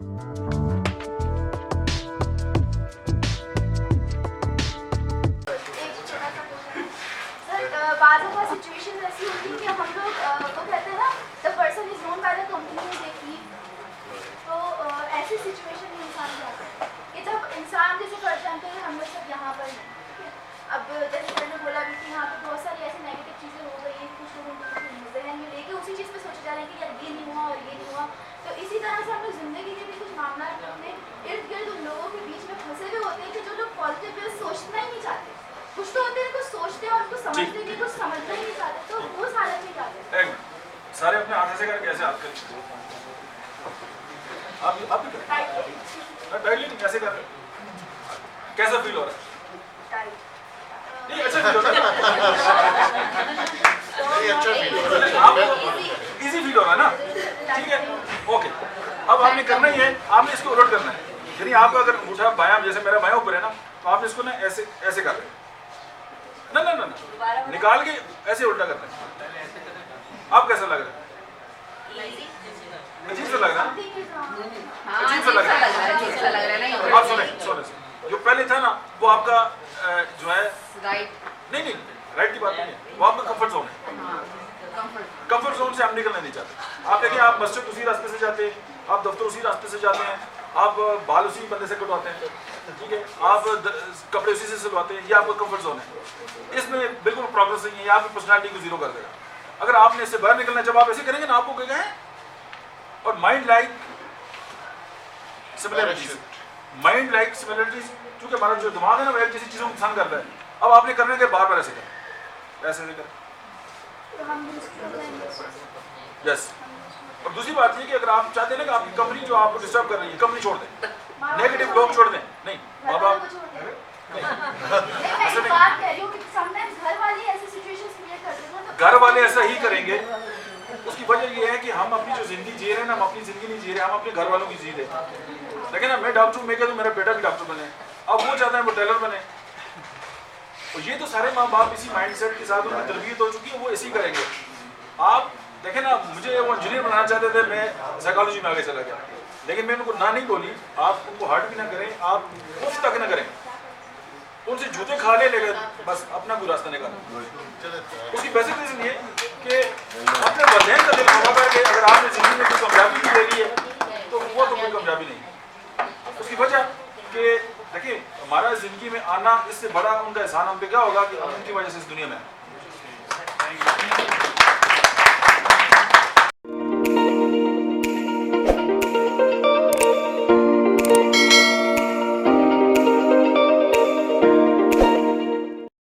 बाद में सिचुएशन ऐसी होती है कि हम लोग वो कहते हैं ना, the person is known by the company they keep. तो ऐसी सिचुएशन में इंसान जाता है कि जब इंसान जैसे फॉर एग्जाम्पल हम लोग सब यहाँ पर हैं, ठीक है। अब जैसे सर ने बोला भी कि यहाँ पे बहुत सारी ऐसी नेगेटिव चीज़ें हो गई हैं, कुछ लोगों को जहन में लेके उसी चीज़ पे सोचे जा रहे हैं कि यार ये नहीं हुआ और ये नहीं हुआ। तो इसी तरह से हम लोग ज़िंदगी के भी कुछ मामला में अपने इर्द गिर्द उन लोगों के बीच में फंसे हुए होते हैं कि जो लोग पॉजिटिव वे सोचना ही नहीं चाहते। कुछ तो होते हैं कुछ सोचते हैं और उनको समझते भी, कुछ समझना ही नहीं चाहते। तो उस हालत में क्या करते हैं? सारे अपने हाथ से कर कैसे हाथ कर आप भी करें डायरेक्टली नहीं कैसे कर रहे कैसा फील हो रहा है? नहीं अच्छा फील हो रहा है इजी फील हो रहा है ना, ठीक है ओके। अब आपने करना ही है, आपने इसको उलट करना है। यानी आपका अगर अंगूठा बायां जैसे मेरा बायां ऊपर है ना, तो आपने इसको ना ऐसे ऐसे कर रहे हैं ना ना ना ना निकाल के ऐसे उल्टा करना है। अब कैसा लग रहा है? अजीब सा लग रहा है, अजीब सा लग रहा है। आप सुने सुने जो पहले था ना वो आपका जो है राइट नहीं नहीं राइट की बात नहीं है, वो आपका कंफर्ट जोन है। कंफर्ट जोन से हम निकलना नहीं चाहते। आप देखिए आप मस्जिद उसी रास्ते से जाते हैं, आप दफ्तर उसी रास्ते से जाते हैं, आप बाल उसी बंदे से कटवाते हैं, ठीक है, आप कपड़े उसी से सिलवाते हैं। ये आपका कंफर्ट जोन है, इसमें बिल्कुल प्रोग्रेस नहीं है, ये आपकी पर्सनालिटी को जीरो कर देगा। अगर आपने इससे बाहर निकलना है, जब आप ऐसे करेंगे ना आपको कहेगा है और mind like similarities, mind like similarities, क्योंकि हमारा जो दिमाग है ना वो एक जैसी चीज़ों को पसंद करता है। अब आपने करने के बार बार ऐसे करें, ऐसे नहीं करें, यस। और दूसरी बात ये कि अगर आप चाहते हैं ना कि आपकी कंपनी जो आपको डिस्टर्ब कर रही है, कंपनी छोड़ दें, नेगेटिव लोग छोड़ दें। नहीं बाबा घर वाले ऐसा ही करेंगे। उसकी वजह ये है कि हम अपनी जो जिंदगी जी रहे हैं ना, हम अपनी जिंदगी नहीं जी रहे, हम अपने घर वालों की जी रहे हैं। लेकिन ना मैं डॉक्टर मैं कहता हूँ मेरा बेटा भी डॉक्टर बने, अब वो चाहता है वो टेलर बने। और ये तो सारे माँ बाप इसी माइंडसेट के साथ उनकी तरबियत हो चुकी है, वो ऐसे ही करेंगे। आप देखें ना, मुझे वो इंजीनियर बनाना चाहते थे, मैं साइकोलॉजी में आगे चला गया, लेकिन मैं उनको ना नहीं बोली। आप उनको हर्ट भी ना करें, आप मुफ्त तक ना करें, उनसे जूते खा ले, लेकिन बस अपना कोई रास्ता निकालें। उसकी बेसिक रीजन ये कि अपने वजह का दिल खड़ा करके अगर आपने जिंदगी में कोई कामयाबी नहीं ले ली है तो वो तो कोई कामयाबी नहीं। उसकी वजह कि देखिए हमारा ज़िंदगी में आना, इससे बड़ा उनका एहसान हम पे क्या होगा कि हम उनकी वजह से इस दुनिया में आए।